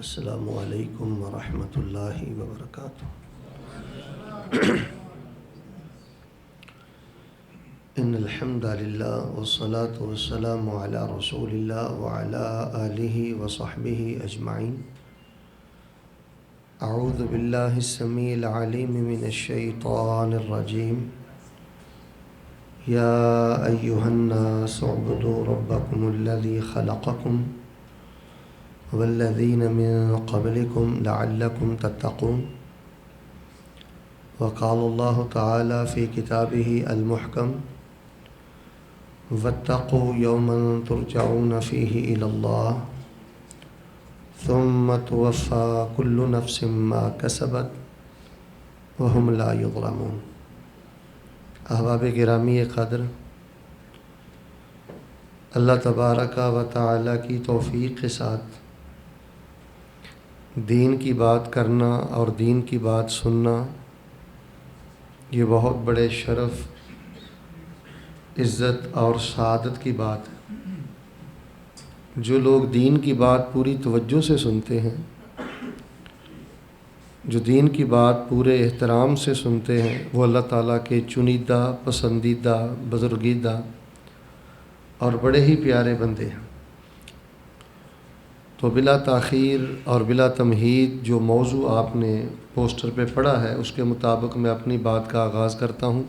السلام علیکم ورحمۃ اللہ وبرکاتہ۔ ان الحمد للہ والصلاة والسلام علی رسول اللہ وعلی آلہ وصحبہ اجمعین۔ اعوذ باللہ السمیع العلیم من الشیطان الرجیم۔ یا ایہا الناس اعبدوا ربکم الذی خلقکم والذین من قبلکم لعلکم تتقون۔ وقال اللہ تعالی فی کتابہ المحکم واتقوا یوما ترجعون فیہ الی اللہ ثم توفی کل نفس ما کسبت وہم لا یظلمون۔ احباب گرامی قدر، اللہ تبارک و تعالی کی توفیق کے ساتھ دین کی بات کرنا اور دین کی بات سننا یہ بہت بڑے شرف، عزت اور سعادت کی بات ہے۔ جو لوگ دین کی بات پوری توجہ سے سنتے ہیں، جو دین کی بات پورے احترام سے سنتے ہیں، وہ اللہ تعالیٰ کے چنیدہ، پسندیدہ، بزرگیدہ اور بڑے ہی پیارے بندے ہیں۔ تو بلا تاخیر اور بلا تمہید جو موضوع آپ نے پوسٹر پہ پڑھا ہے اس کے مطابق میں اپنی بات کا آغاز کرتا ہوں۔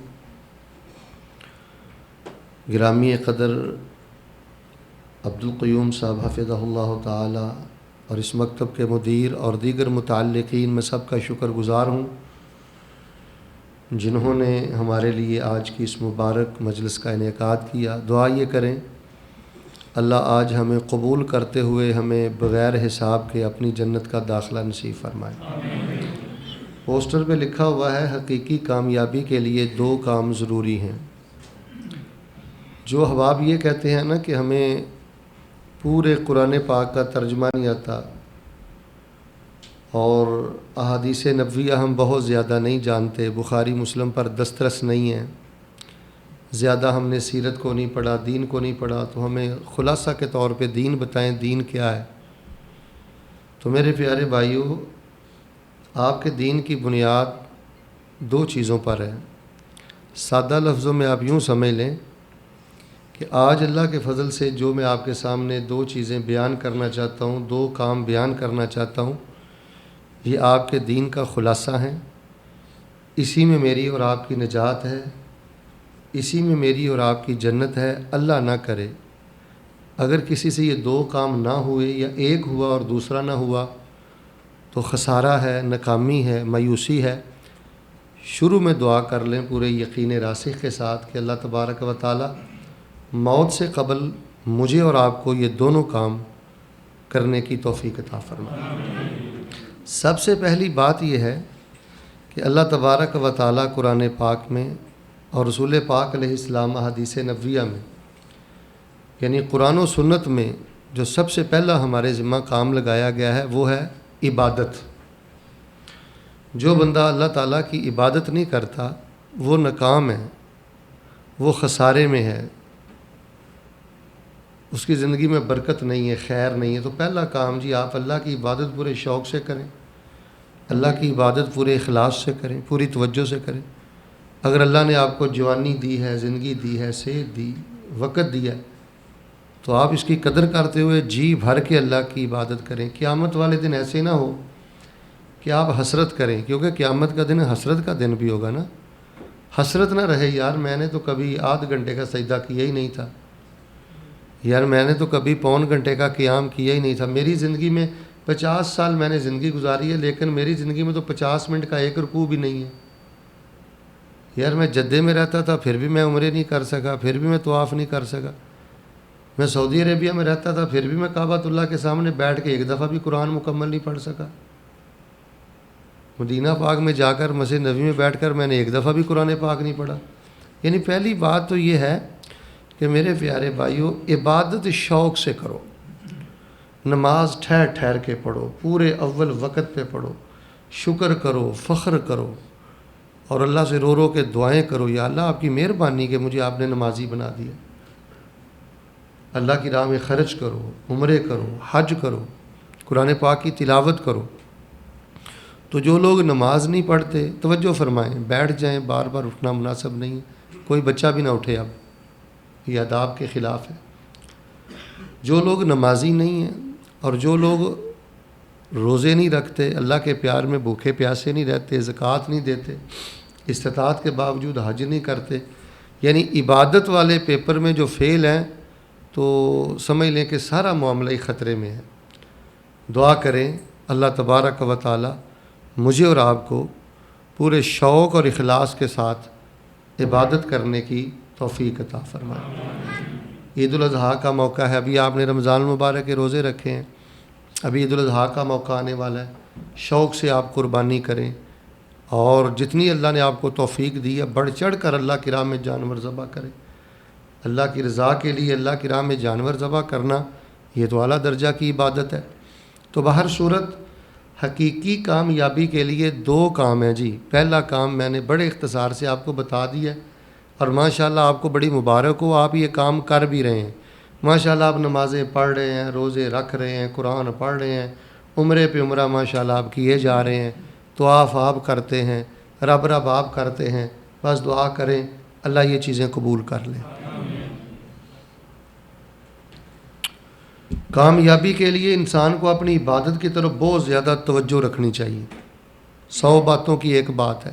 گرامی قدر عبدالقیوم صاحب حفظہ اللہ تعالی اور اس مکتب کے مدیر اور دیگر متعلقین میں سب کا شکر گزار ہوں جنہوں نے ہمارے لیے آج کی اس مبارک مجلس کا انعقاد کیا۔ دعا یہ کریں اللہ آج ہمیں قبول کرتے ہوئے ہمیں بغیر حساب کے اپنی جنت کا داخلہ نصیب فرمائے۔ آمین۔ پوسٹر پہ لکھا ہوا ہے حقیقی کامیابی کے لیے 2 کام ضروری ہیں۔ جو احباب یہ کہتے ہیں نا کہ ہمیں پورے قرآن پاک کا ترجمہ نہیں آتا اور احادیث نبویہ ہم بہت زیادہ نہیں جانتے، بخاری مسلم پر دسترس نہیں ہے، زیادہ ہم نے سیرت کو نہیں پڑھا، دین کو نہیں پڑھا، تو ہمیں خلاصہ کے طور پہ دین بتائیں، دین کیا ہے۔ تو میرے پیارے بھائیوں، آپ کے دین کی بنیاد 2 چیزوں پر ہے۔ سادہ لفظوں میں آپ یوں سمجھ لیں کہ آج اللہ کے فضل سے جو میں آپ کے سامنے 2 چیزیں بیان کرنا چاہتا ہوں، 2 کام بیان کرنا چاہتا ہوں، یہ آپ کے دین کا خلاصہ ہیں۔ اسی میں میری اور آپ کی نجات ہے، اسی میں میری اور آپ کی جنت ہے۔ اللہ نہ کرے اگر کسی سے یہ 2 کام نہ ہوئے یا ایک ہوا اور دوسرا نہ ہوا تو خسارہ ہے، ناکامی ہے، مایوسی ہے۔ شروع میں دعا کر لیں پورے یقین راسخ کے ساتھ کہ اللہ تبارک و تعالی موت سے قبل مجھے اور آپ کو یہ دونوں کام کرنے کی توفیق عطا فرمائے۔ سب سے پہلی بات یہ ہے کہ اللہ تبارک و تعالی قرآن پاک میں اور رسول پاک علیہ السلام حدیث نبویہ میں، یعنی قرآن و سنت میں جو سب سے پہلا ہمارے ذمہ کام لگایا گیا ہے وہ ہے عبادت۔ جو بندہ اللہ تعالیٰ کی عبادت نہیں کرتا وہ ناکام ہے، وہ خسارے میں ہے، اس کی زندگی میں برکت نہیں ہے، خیر نہیں ہے۔ تو پہلا کام جی آپ اللہ کی عبادت پورے شوق سے کریں، اللہ کی عبادت پورے اخلاص سے کریں، پوری توجہ سے کریں۔ اگر اللہ نے آپ کو جوانی دی ہے، زندگی دی ہے، صحت دی، وقت دیا ہے، تو آپ اس کی قدر کرتے ہوئے جی بھر کے اللہ کی عبادت کریں۔ قیامت والے دن ایسے نہ ہو کہ آپ حسرت کریں، کیونکہ قیامت کا دن حسرت کا دن بھی ہوگا نا۔ حسرت نہ رہے یار میں نے تو کبھی آدھ گھنٹے کا سجدہ کیا ہی نہیں تھا، یار میں نے تو کبھی پون گھنٹے کا قیام کیا ہی نہیں تھا۔ میری زندگی میں 50 سال میں نے زندگی گزاری ہے لیکن میری زندگی میں تو 50 منٹ کا 1 رکوع بھی نہیں ہے۔ یار میں جدے میں رہتا تھا پھر بھی میں عمرے نہیں کر سکا، پھر بھی میں طواف نہیں کر سکا۔ میں سعودی عربیہ میں رہتا تھا پھر بھی میں کعبۃ اللہ کے سامنے بیٹھ کے 1 دفعہ بھی قرآن مکمل نہیں پڑھ سکا۔ مدینہ پاک میں جا کر مسجد نبوی میں بیٹھ کر میں نے 1 دفعہ بھی قرآن پاک نہیں پڑھا۔ یعنی پہلی بات تو یہ ہے کہ میرے پیارے بھائیوں، عبادت شوق سے کرو، نماز ٹھہر ٹھہر کے پڑھو، پورے اول وقت پہ پڑھو، شکر کرو، فخر کرو اور اللہ سے رو رو کے دعائیں کرو، یا اللہ آپ کی مہربانی کہ مجھے آپ نے نمازی بنا دیا۔ اللہ کی راہ میں خرچ کرو، عمرے کرو، حج کرو، قرآن پاک کی تلاوت کرو۔ تو جو لوگ نماز نہیں پڑھتے توجہ فرمائیں، بیٹھ جائیں، بار بار اٹھنا مناسب نہیں ہے، کوئی بچہ بھی نہ اٹھے، اب یہ آداب کے خلاف ہے۔ جو لوگ نمازی نہیں ہیں اور جو لوگ روزے نہیں رکھتے، اللہ کے پیار میں بھوکے پیاسے نہیں رہتے، زکوٰۃ نہیں دیتے، استطاعت کے باوجود حج نہیں کرتے، یعنی عبادت والے پیپر میں جو فیل ہیں، تو سمجھ لیں کہ سارا معاملہ ہی خطرے میں ہے۔ دعا کریں اللہ تبارک و تعالی مجھے اور آپ کو پورے شوق اور اخلاص کے ساتھ عبادت کرنے کی توفیق عطا فرمائے۔ عید الاضحیٰ کا موقع ہے، ابھی آپ نے رمضان المبارک کے روزے رکھے ہیں، ابھی عید الاضحیٰ کا موقع آنے والا ہے، شوق سے آپ قربانی کریں، اور جتنی اللہ نے آپ کو توفیق دی ہے بڑھ چڑھ کر اللہ کی راہ میں جانور ذبح کریں۔ اللہ کی رضا کے لیے اللہ کی راہ میں جانور ذبح کرنا یہ تو اعلیٰ درجہ کی عبادت ہے۔ تو بہر صورت حقیقی کامیابی کے لیے دو کام ہیں جی۔ پہلا کام میں نے بڑے اختصار سے آپ کو بتا دیا ہے، اور ماشاءاللہ آپ کو بڑی مبارک ہو، آپ یہ کام کر بھی رہے ہیں۔ ماشاءاللہ آپ نمازیں پڑھ رہے ہیں، روزے رکھ رہے ہیں، قرآن پڑھ رہے ہیں، عمرے پہ عمرہ ماشاءاللہ آپ کیے جا رہے ہیں، طواف آپ کرتے ہیں، رب رب آپ کرتے ہیں۔ بس دعا کریں اللہ یہ چیزیں قبول کر لیں۔ کامیابی کے لیے انسان کو اپنی عبادت کی طرف بہت زیادہ توجہ رکھنی چاہیے۔ 100 باتوں کی ایک بات ہے،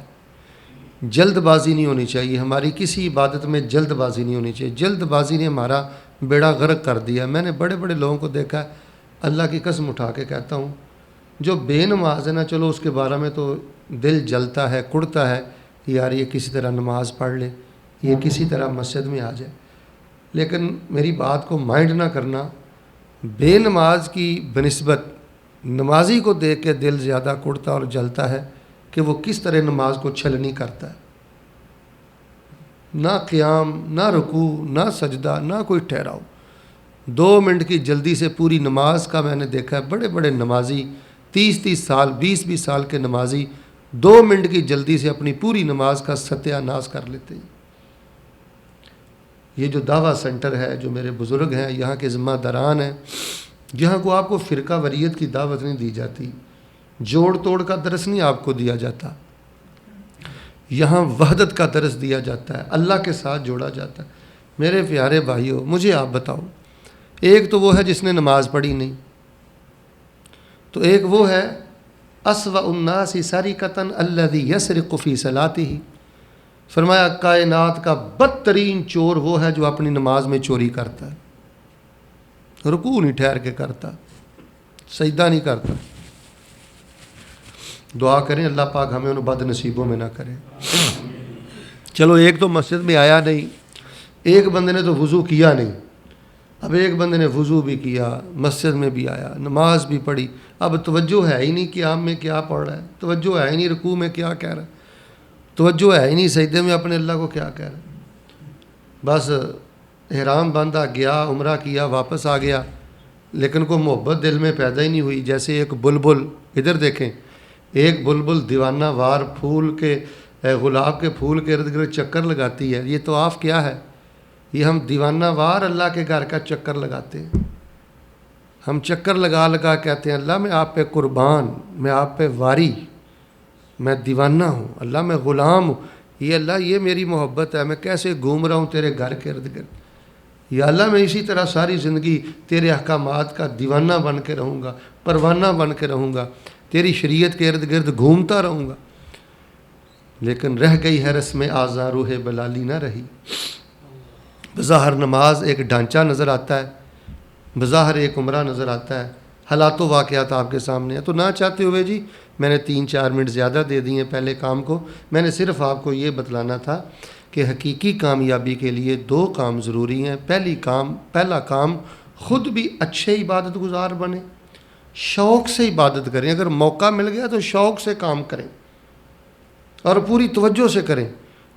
جلد بازی نہیں ہونی چاہیے، ہماری کسی عبادت میں جلد بازی نہیں ہونی چاہیے۔ جلد بازی نے ہمارا بیڑا غرق کر دیا۔ میں نے بڑے بڑے لوگوں کو دیکھا ہے، اللہ کی قسم اٹھا کے کہتا ہوں، جو بے نماز ہے نا، چلو اس کے بارے میں تو دل جلتا ہے، کڑتا ہے، یار یہ کسی طرح نماز پڑھ لے، یہ کسی طرح مسجد میں آ جائے، لیکن میری بات کو مائنڈ نہ کرنا، بے نماز کی بنسبت نمازی کو دیکھ کے دل زیادہ کڑتا اور جلتا ہے کہ وہ کس طرح نماز کو چھلنی کرتا ہے۔ نہ قیام، نہ رکوع، نہ سجدہ، نہ کوئی ٹھہراؤ، 2 منٹ کی جلدی سے پوری نماز کا میں نے دیکھا ہے۔ بڑے بڑے نمازی 30 سال 20 سال کے نمازی 2 منٹ کی جلدی سے اپنی پوری نماز کا ستیہ ناش کر لیتے ہیں۔ یہ جو دعویٰ سینٹر ہے، جو میرے بزرگ ہیں، یہاں کے ذمہ داران ہیں، جہاں کو آپ کو فرقہ وریت کی دعوت نہیں دی جاتی، جوڑ توڑ کا درس نہیں آپ کو دیا جاتا، یہاں وحدت کا درس دیا جاتا ہے، اللہ کے ساتھ جوڑا جاتا ہے۔ میرے پیارے بھائیوں، مجھے آپ بتاؤ، ایک تو وہ ہے جس نے نماز پڑھی نہیں، تو ایک وہ ہے اسوأ الناس سرقۃ الذی یسرق فی صلاتہ۔ فرمایا کائنات کا بدترین چور وہ ہے جو اپنی نماز میں چوری کرتا ہے، رکوع نہیں ٹھہر کے کرتا، سجدہ نہیں کرتا۔ دعا کریں اللہ پاک ہمیں ان بد نصیبوں میں نہ کرے۔ چلو ایک تو مسجد میں آیا نہیں، ایک بندے نے تو وضو کیا نہیں، اب ایک بندے نے وضو بھی کیا، مسجد میں بھی آیا، نماز بھی پڑھی، اب توجہ ہے ہی نہیں قیام میں کیا پڑھ رہا ہے، توجہ ہے ہی نہیں رکوع میں کیا کہہ رہا ہے، توجہ ہے ہی نہیں سجدے میں اپنے اللہ کو کیا کہہ رہا ہے۔ بس احرام باندھا، گیا عمرہ کیا، واپس آ گیا، لیکن کوئی محبت دل میں پیدا ہی نہیں ہوئی۔ جیسے ایک بلبل، ادھر دیکھیں، ایک بلبل دیوانہ وار پھول کے، گلاب کے پھول کے ارد گرد چکر لگاتی ہے۔ یہ طواف کیا ہے؟ یہ ہم دیوانہ وار اللہ کے گھر کا چکر لگاتے ہیں۔ ہم چکر لگا لگا کہتے ہیں اللہ میں آپ پہ قربان، میں آپ پہ واری، میں دیوانہ ہوں، اللہ میں غلام ہوں، یہ اللہ یہ میری محبت ہے، میں کیسے گھوم رہا ہوں تیرے گھر کے ارد گرد، یا اللہ میں اسی طرح ساری زندگی تیرے احکامات کا دیوانہ بن کے رہوں گا، پروانہ بن کے رہوں گا، تیری شریعت کے ارد گرد گھومتا رہوں گا۔ لیکن رہ گئی ہے رسم آزا، روح بلالی نہ رہی۔ بظاہر نماز ایک ڈھانچہ نظر آتا ہے، بظاہر ایک عمرہ نظر آتا ہے، حالات و واقعات آپ کے سامنے ہیں، تو نہ چاہتے ہوئے جی میں نے 3-4 منٹ زیادہ دے دیے پہلے کام کو۔ میں نے صرف آپ کو یہ بتلانا تھا کہ حقیقی کامیابی کے لیے 2 کام ضروری ہیں۔ پہلا کام خود بھی اچھے عبادت گزار بنیں، شوق سے عبادت کریں، اگر موقع مل گیا تو شوق سے کام کریں اور پوری توجہ سے کریں،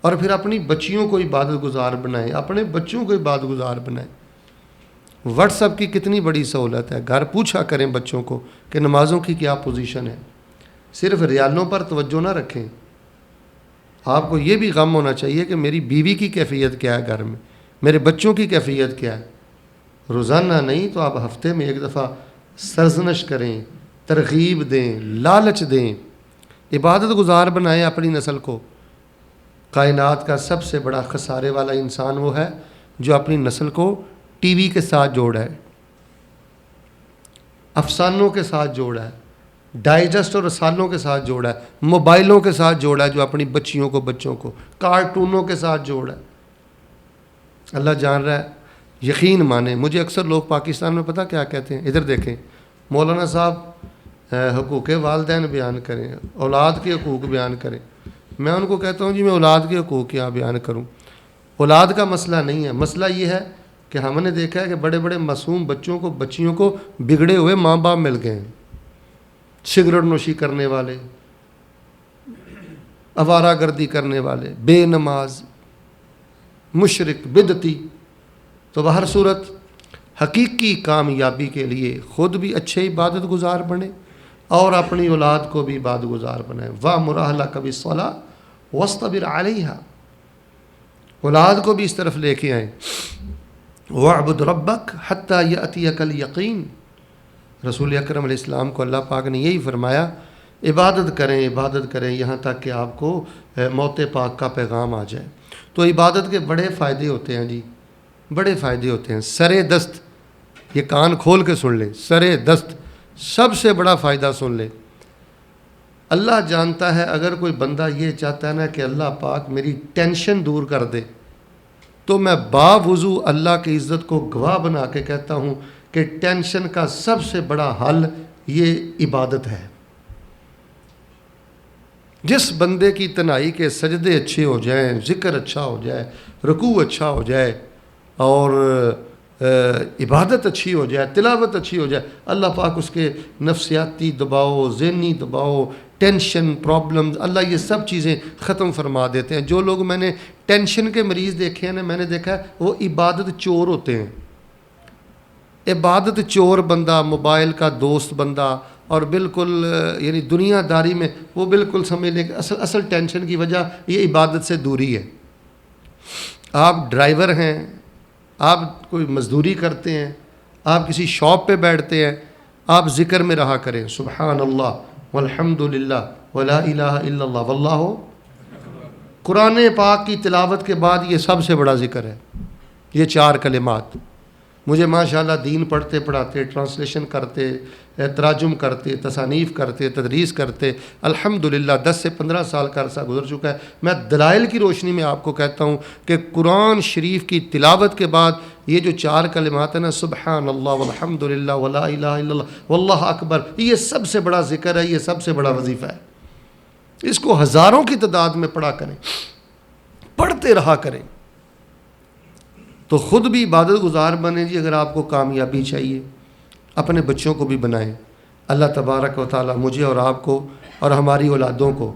اور پھر اپنی بچیوں کو عبادت گزار بنائیں، اپنے بچوں کو عبادت گزار بنائیں۔ واٹس ایپ کی کتنی بڑی سہولت ہے، گھر پوچھا کریں بچوں کو کہ نمازوں کی کیا پوزیشن ہے، صرف ریالوں پر توجہ نہ رکھیں۔ آپ کو یہ بھی غم ہونا چاہیے کہ میری بیوی کی کیفیت کیا ہے، گھر میں میرے بچوں کی کیفیت کیا ہے۔ روزانہ نہیں تو آپ ہفتے میں 1 دفعہ سرزنش کریں، ترغیب دیں، لالچ دیں، عبادت گزار بنائیں اپنی نسل کو۔ کائنات کا سب سے بڑا خسارے والا انسان وہ ہے جو اپنی نسل کو ٹی وی کے ساتھ جوڑا ہے، افسانوں کے ساتھ جوڑا ہے، ڈائجسٹ اور رسالوں کے ساتھ جوڑا ہے، موبائلوں کے ساتھ جوڑا ہے، جو اپنی بچیوں کو بچوں کو کارٹونوں کے ساتھ جوڑا ہے۔ اللہ جان رہا ہے، یقین مانیں۔ مجھے اکثر لوگ پاکستان میں پتہ کیا کہتے ہیں، ادھر دیکھیں، مولانا صاحب حقوق والدین بیان کریں، اولاد کے حقوق بیان کریں۔ میں ان کو کہتا ہوں جی میں اولاد کے حقوق کیا بیان کروں؟ اولاد کا مسئلہ نہیں ہے، مسئلہ یہ ہے کہ ہم نے دیکھا ہے کہ بڑے بڑے معصوم بچوں کو بچیوں کو بگڑے ہوئے ماں باپ مل گئے ہیں، سگریٹ نوشی کرنے والے، آوارہ گردی کرنے والے، بے نماز، مشرک، بدعتی۔ تو بہر صورت حقیقی کامیابی کے لیے خود بھی اچھے عبادت گزار بنے اور اپنی اولاد کو بھی عبادت گزار بنائیں۔ وَأْمُرْ أَهْلَكَ بِالصَّلَاةِ وَاصْطَبِرْ عَلَيْهَا، اولاد کو بھی اس طرف لے کے آئیں۔ وَاعْبُدْ رَبَّكَ حَتَّى يَأْتِيَكَ الْيَقِينُ، رسول اکرم علیہ السلام کو اللہ پاک نے یہی فرمایا، عبادت کریں یہاں تک کہ آپ کو موت پاک کا پیغام آ جائے۔ تو عبادت کے بڑے فائدے ہوتے ہیں جی، بڑے فائدے ہوتے ہیں۔ سرے دست، یہ کان کھول کے سن لیں، سرے دست سب سے بڑا فائدہ سن لیں۔ اللہ جانتا ہے اگر کوئی بندہ یہ چاہتا ہے نا کہ اللہ پاک میری ٹینشن دور کر دے، تو میں باوضو اللہ کی عزت کو گواہ بنا کے کہتا ہوں کہ ٹینشن کا سب سے بڑا حل یہ عبادت ہے۔ جس بندے کی تنہائی کے سجدے اچھے ہو جائیں، ذکر اچھا ہو جائے، رکوع اچھا ہو جائے اور عبادت اچھی ہو جائے، تلاوت اچھی ہو جائے، اللہ پاک اس کے نفسیاتی دباؤ، ذہنی دباؤ، ٹینشن، پرابلمز، اللہ یہ سب چیزیں ختم فرما دیتے ہیں۔ جو لوگ میں نے ٹینشن کے مریض دیکھے ہیں نا، میں نے دیکھا ہے وہ عبادت چور ہوتے ہیں۔ عبادت چور بندہ، موبائل کا دوست بندہ، اور بالکل یعنی دنیا داری میں وہ بالکل سمجھ لیں کہ اصل ٹینشن کی وجہ یہ عبادت سے دوری ہے۔ آپ ڈرائیور ہیں، آپ کوئی مزدوری کرتے ہیں، آپ کسی شاپ پہ بیٹھتے ہیں، آپ ذکر میں رہا کریں، سبحان اللہ والحمد للہ ولا الہ الا اللہ واللہ۔ قرآن پاک کی تلاوت کے بعد یہ سب سے بڑا ذکر ہے، یہ 4 کلمات۔ مجھے ماشاءاللہ دین پڑھتے پڑھاتے، ٹرانسلیشن کرتے، تراجم کرتے، تصانیف کرتے، تدریس کرتے الحمدللہ 10 سے 15 سال کا عرصہ گزر چکا ہے۔ میں دلائل کی روشنی میں آپ کو کہتا ہوں کہ قرآن شریف کی تلاوت کے بعد یہ جو 4 کلمات ہیں نا، سبحان اللہ والحمدللہ ولا الہ الا اللہ واللہ اکبر، یہ سب سے بڑا ذکر ہے، یہ سب سے بڑا وظیفہ ہے۔ اس کو ہزاروں کی تعداد میں پڑھا کریں، پڑھتے رہا کریں تو خود بھی عبادت گزار بنیں جی۔ اگر آپ کو کامیابی چاہیے اپنے بچوں کو بھی بنائیں۔ اللہ تبارک و تعالی مجھے اور آپ کو اور ہماری اولادوں کو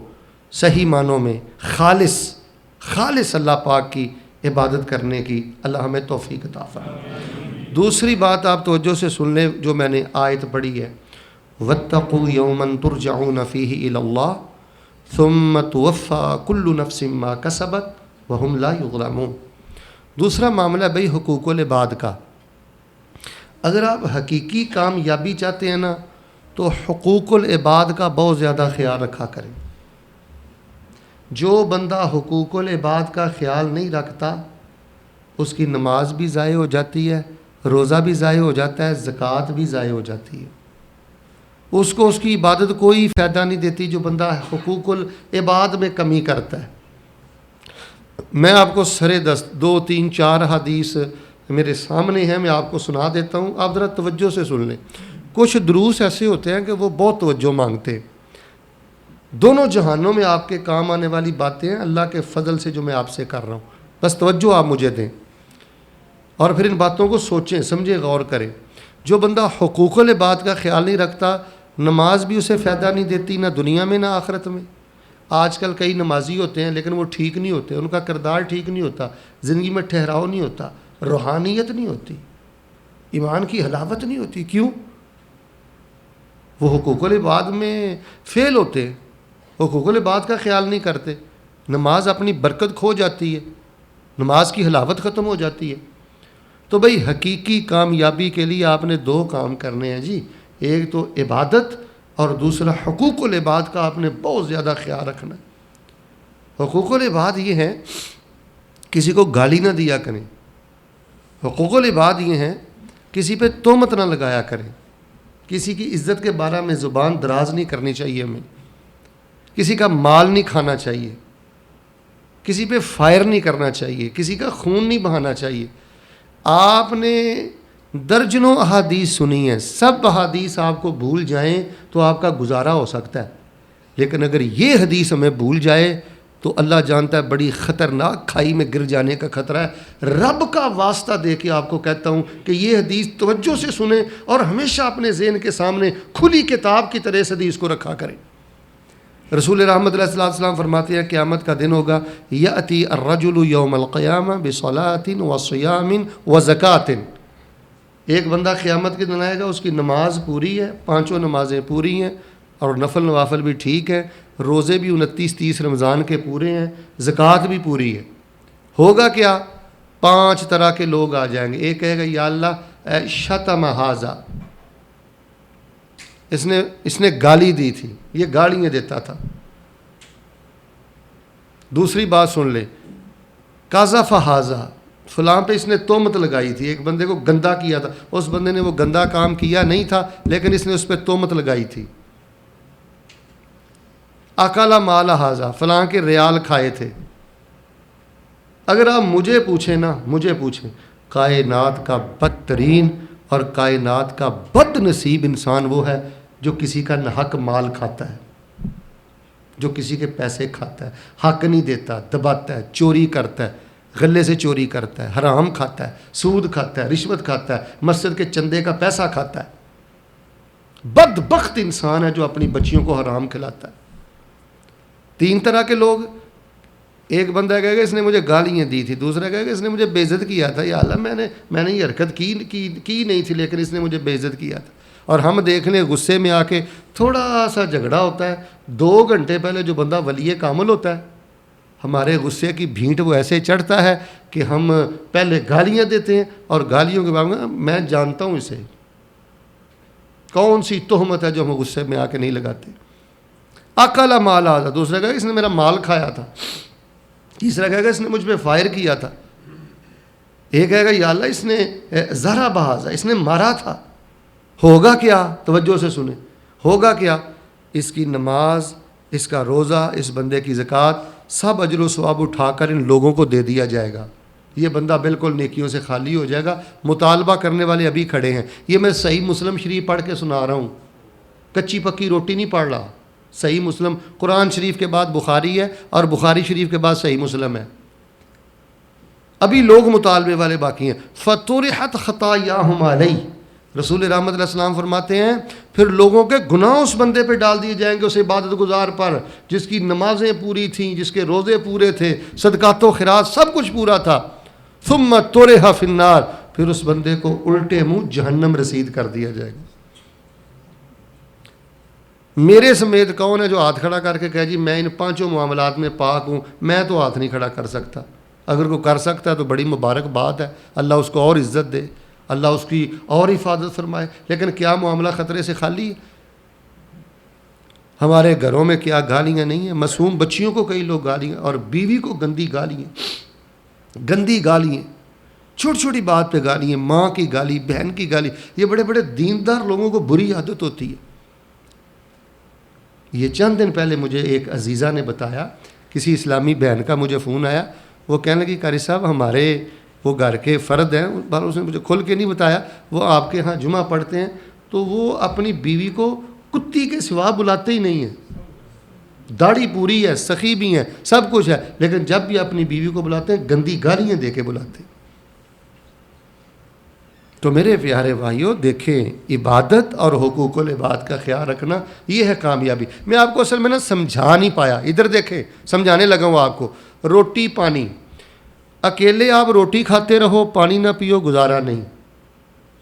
صحیح معنوں میں خالص اللہ پاک کی عبادت کرنے کی اللہ ہمیں توفیق عطا فرمائے۔ دوسری بات آپ توجہ سے سن لیں جو میں نے آیت پڑھی ہے، وَاتَّقُوا يَوْمًا تُرْجَعُونَ فِيهِ إِلَى اللَّهِ ثُمَّ تُوَفَّى كُلُّ نَفْسٍ مَا كَسَبَتْ وَهُمْ لَا يُظْلَمُونَ۔ دوسرا معاملہ بھئی حقوق العباد کا۔ اگر آپ حقیقی کامیابی چاہتے ہیں نا تو حقوق العباد کا بہت زیادہ خیال رکھا کریں۔ جو بندہ حقوق العباد کا خیال نہیں رکھتا اس کی نماز بھی ضائع ہو جاتی ہے، روزہ بھی ضائع ہو جاتا ہے، زکوٰۃ بھی ضائع ہو جاتی ہے، اس کو اس کی عبادت کوئی فائدہ نہیں دیتی۔ جو بندہ حقوق العباد میں کمی کرتا ہے، میں آپ کو سرے دست 2 3 4 حدیث میرے سامنے ہیں، میں آپ کو سنا دیتا ہوں، آپ ذرا توجہ سے سن لیں۔ کچھ دروس ایسے ہوتے ہیں کہ وہ بہت توجہ مانگتے ہیں۔ دونوں جہانوں میں آپ کے کام آنے والی باتیں ہیں اللہ کے فضل سے جو میں آپ سے کر رہا ہوں، بس توجہ آپ مجھے دیں اور پھر ان باتوں کو سوچیں، سمجھیں، غور کریں۔ جو بندہ حقوق العباد کا خیال نہیں رکھتا، نماز بھی اسے فائدہ نہیں دیتی، نہ دنیا میں نہ آخرت میں۔ آج کل کئی نمازی ہوتے ہیں لیکن وہ ٹھیک نہیں ہوتے، ان کا کردار ٹھیک نہیں ہوتا، زندگی میں ٹھہراؤ نہیں ہوتا، روحانیت نہیں ہوتی، ایمان کی حلاوت نہیں ہوتی۔ کیوں؟ وہ حقوق العباد میں فیل ہوتے ہیں، حقوق العباد کا خیال نہیں کرتے، نماز اپنی برکت کھو جاتی ہے، نماز کی حلاوت ختم ہو جاتی ہے۔ تو بھئی حقیقی کامیابی کے لیے آپ نے 2 کام کرنے ہیں جی۔ ایک تو عبادت اور دوسرا حقوق العباد کا آپ نے بہت زیادہ خیال رکھنا ہے۔ حقوق العباد یہ ہیں کسی کو گالی نہ دیا کریں، حقوق العباد یہ ہیں کسی پہ تہمت نہ لگایا کریں، کسی کی عزت کے بارے میں زبان دراز نہیں کرنی چاہیے، ہمیں کسی کا مال نہیں کھانا چاہیے، کسی پہ فائر نہیں کرنا چاہیے، کسی کا خون نہیں بہانا چاہیے۔ آپ نے درجنوں احادیث سنی ہیں، سب احادیث آپ کو بھول جائیں تو آپ کا گزارا ہو سکتا ہے، لیکن اگر یہ حدیث ہمیں بھول جائے تو اللہ جانتا ہے بڑی خطرناک کھائی میں گر جانے کا خطرہ ہے۔ رب کا واسطہ دے کے آپ کو کہتا ہوں کہ یہ حدیث توجہ سے سنیں اور ہمیشہ اپنے ذہن کے سامنے کھلی کتاب کی طرح اس حدیث کو رکھا کریں۔ رسول رحمت علیہ الصلوۃ والسلام فرماتے ہیں قیامت کا دن ہوگا، یأتی الرجل یوم القیامہ بصلاۃ وصیام وزکوٰۃ، ایک بندہ قیامت کے دن آئے گا، اس کی نماز پوری ہے، 5 نمازیں پوری ہیں اور نفل نوافل بھی ٹھیک ہے، روزے بھی 29-30 رمضان کے پورے ہیں، زکوٰۃ بھی پوری ہے۔ ہوگا کیا؟ 5 طرح کے لوگ آ جائیں گے۔ ایک کہے گا یا اللہ شتم ھذا، اس نے گالی دی تھی، یہ گالیاں دیتا تھا۔ دوسری بات سن لے، قذف ھذا، فلاں پہ اس نے تہمت لگائی تھی، ایک بندے کو گندا کیا تھا، اس بندے نے وہ گندا کام کیا نہیں تھا لیکن اس نے اس پہ تہمت لگائی تھی۔ اکل مال ھذا، فلاں کے ریال کھائے تھے۔ اگر آپ مجھے پوچھیں نا، مجھے پوچھیں، کائنات کا بدترین اور کائنات کا بد نصیب انسان وہ ہے جو کسی کا ناحق مال کھاتا ہے، جو کسی کے پیسے کھاتا ہے، حق نہیں دیتا، دباتا ہے، چوری کرتا ہے، غلے سے چوری کرتا ہے، حرام کھاتا ہے، سود کھاتا ہے، رشوت کھاتا ہے، مسجد کے چندے کا پیسہ کھاتا ہے۔ بدبخت انسان ہے جو اپنی بچیوں کو حرام کھلاتا ہے۔ 3 طرح کے لوگ، ایک بندہ کہے گا اس نے مجھے گالیاں دی تھی، دوسرا کہے گا اس نے مجھے بے عزت کیا تھا، یا اللہ میں نے یہ حرکت کی نہیں تھی لیکن اس نے مجھے بے عزت کیا تھا۔ اور ہم دیکھ لیں غصے میں آ کے تھوڑا سا جھگڑا ہوتا ہے، 2 گھنٹے پہلے جو بندہ ولی کامل ہوتا ہے، ہمارے غصے کی بھینٹ وہ ایسے چڑھتا ہے کہ ہم پہلے گالیاں دیتے ہیں اور گالیوں کے بعد میں جانتا ہوں اسے کون سی تہمت ہے جو ہم غصے میں آ کے نہیں لگاتے۔ اکل مال ھذا، دوسرا کہے گا اس نے میرا مال کھایا تھا، تیسرا کہے گا اس نے مجھ پہ فائر کیا تھا، ایک کہے گا یا اللہ اس نے ضرب ھذا، اس نے مارا تھا۔ ہوگا کیا؟ توجہ سے سنیں، ہوگا کیا؟ اس کی نماز، اس کا روزہ، اس بندے کی زکوٰۃ، سب اجر و ثواب اٹھا کر ان لوگوں کو دے دیا جائے گا۔ یہ بندہ بالکل نیکیوں سے خالی ہو جائے گا۔ مطالبہ کرنے والے ابھی کھڑے ہیں، یہ میں صحیح مسلم شریف پڑھ کے سنا رہا ہوں، کچی پکی روٹی نہیں پڑھ رہا۔ صحیح مسلم قرآن شریف کے بعد بخاری ہے اور بخاری شریف کے بعد صحیح مسلم ہے۔ ابھی لوگ مطالبے والے باقی ہیں۔ فطرحت خطاياهم علیہ، رسول رحمت علیہ السلام فرماتے ہیں پھر لوگوں کے گناہ اس بندے پہ ڈال دیے جائیں گے، اس عبادت گزار پر جس کی نمازیں پوری تھیں، جس کے روزے پورے تھے، صدقات و خیرات سب کچھ پورا تھا۔ ثم طرح فی النار، پھر اس بندے کو الٹے منہ جہنم رسید کر دیا جائے گا۔ میرے سمیت کون ہے جو ہاتھ کھڑا کر کے کہے جی میں ان 5 معاملات میں پاک ہوں؟ میں تو ہاتھ نہیں کھڑا کر سکتا۔ اگر کوئی کر سکتا ہے تو بڑی مبارک بات ہے، اللہ اس کو اور عزت دے، اللہ اس کی اور حفاظت فرمائے، لیکن کیا معاملہ خطرے سے خالی ہے؟ ہمارے گھروں میں کیا گالیاں نہیں ہیں؟ معصوم بچیوں کو کئی لوگ گالیاں، اور بیوی کو گندی گالیاں، گندی گالیاں، چھوٹی چھوٹی بات پہ گالیاں، ماں کی گالی، بہن کی گالی۔ یہ بڑے بڑے دیندار لوگوں کو بری عادت ہوتی ہے۔ یہ چند دن پہلے مجھے ایک عزیزہ نے بتایا، کسی اسلامی بہن کا مجھے فون آیا، وہ کہنے لگی قاری صاحب ہمارے وہ گھر کے فرد ہیں، اس نے مجھے کھل کے نہیں بتایا، وہ آپ کے ہاں جمعہ پڑھتے ہیں تو وہ اپنی بیوی کو کتی کے سوا بلاتے ہی نہیں ہیں، داڑھی پوری ہے، سخی بھی ہیں، سب کچھ ہے، لیکن جب بھی اپنی بیوی کو بلاتے ہیں گندی گالیاں دے کے بلاتے ہیں۔ تو میرے پیارے بھائیوں دیکھیں، عبادت اور حقوق العباد کا خیال رکھنا یہ ہے کامیابی۔ میں آپ کو اصل میں سمجھا نہیں پایا، ادھر دیکھیں سمجھانے لگا ہوں آپ کو۔ روٹی پانی، اکیلے آپ روٹی کھاتے رہو پانی نہ پیو گزارا نہیں،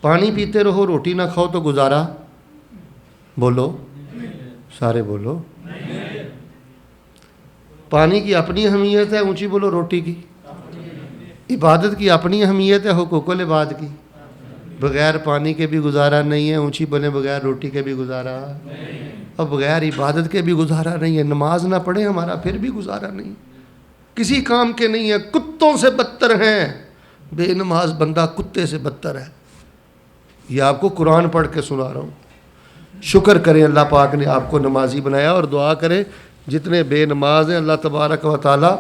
پانی پیتے رہو روٹی نہ کھاؤ تو گزارا، بولو سارے بولو۔ پانی کی اپنی اہمیت ہے، اونچی بولو، روٹی کی، عبادت کی اپنی اہمیت ہے، حقوق العباد کی بغیر پانی کے بھی گزارا نہیں ہے، اونچی بولیں بغیر روٹی کے بھی گزارا، اور بغیر عبادت کے بھی گزارا نہیں ہے، نماز نہ پڑھیں ہمارا پھر بھی گزارا نہیں، کسی کام کے نہیں ہے، کتوں سے بدتر ہیں، بے نماز بندہ کتے سے بدتر ہے۔ یہ آپ کو قرآن پڑھ کے سنا رہا ہوں۔ شکر کریں اللہ پاک نے آپ کو نمازی بنایا، اور دعا کریں جتنے بے نماز ہیں اللہ تبارک و تعالی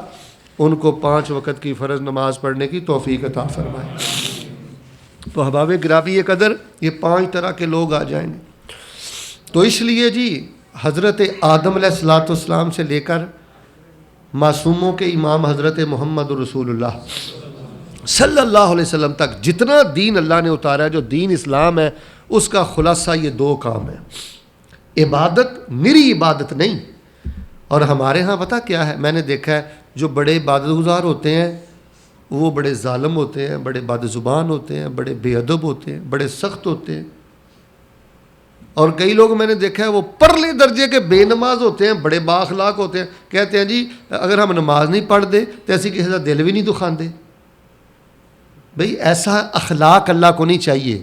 ان کو 5 وقت کی فرض نماز پڑھنے کی توفیق عطا فرمائے۔ تو احباب گرامی قدر یہ 5 طرح کے لوگ آ جائیں گے۔ تو اس لیے جی حضرت آدم علیہ الصلاۃ والسلام سے لے کر معصوموں کے امام حضرت محمد رسول اللہ صلی اللہ علیہ وسلم تک جتنا دین اللہ نے اتارا ہے، جو دین اسلام ہے، اس کا خلاصہ یہ 2 کام ہے۔ عبادت، نری عبادت نہیں۔ اور ہمارے ہاں پتہ کیا ہے، میں نے دیکھا ہے جو بڑے عبادت گزار ہوتے ہیں وہ بڑے ظالم ہوتے ہیں، بڑے بد زبان ہوتے ہیں، بڑے بے ادب ہوتے ہیں، بڑے سخت ہوتے ہیں۔ اور کئی لوگ میں نے دیکھا ہے وہ پرلے درجے کے بے نماز ہوتے ہیں، بڑے با اخلاق ہوتے ہیں، کہتے ہیں جی اگر ہم نماز نہیں پڑھ دے تو ایسی کسی کا دل بھی نہیں دکھاندے۔ بھئی ایسا اخلاق اللہ کو نہیں چاہیے۔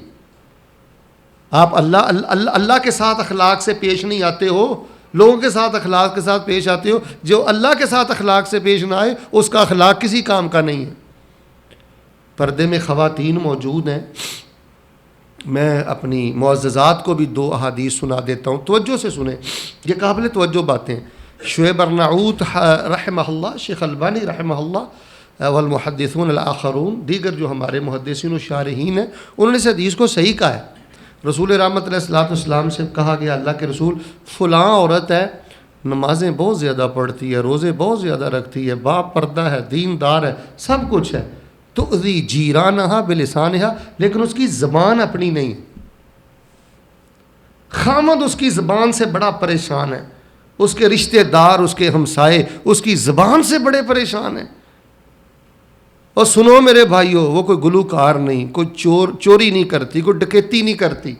آپ اللہ کے ساتھ اخلاق سے پیش نہیں آتے ہو، لوگوں کے ساتھ اخلاق کے ساتھ پیش آتے ہو۔ جو اللہ کے ساتھ اخلاق سے پیش نہ آئے اس کا اخلاق کسی کام کا نہیں ہے۔ پردے میں خواتین موجود ہیں، میں اپنی معززات کو بھی 2 احادیث سنا دیتا ہوں، توجہ سے سنیں، یہ قابل توجہ باتیں۔ شعیب ارناؤت رحمہ اللہ، شیخ البانی رحمہ اللہ والمحدثون الاخرون، دیگر جو ہمارے محدثین و شارحین ہیں، انہوں نے اس حدیث کو صحیح کہا ہے۔ رسول رحمت علیہ الصلوۃ والسلام سے کہا گیا اللہ کے رسول فلاں عورت ہے، نمازیں بہت زیادہ پڑھتی ہے، روزے بہت زیادہ رکھتی ہے، با پردہ ہے، دیندار ہے، سب کچھ ہے، تؤذی جیرانہا بلسانہا، لیکن اس کی زبان اپنی نہیں، خامد اس کی زبان سے بڑا پریشان ہے، اس کے رشتہ دار، اس کے ہمسائے اس کی زبان سے بڑے پریشان ہیں۔ اور سنو میرے بھائیو، وہ کوئی گلوکار نہیں، کوئی چوری نہیں کرتی، کوئی ڈکیتی نہیں کرتی،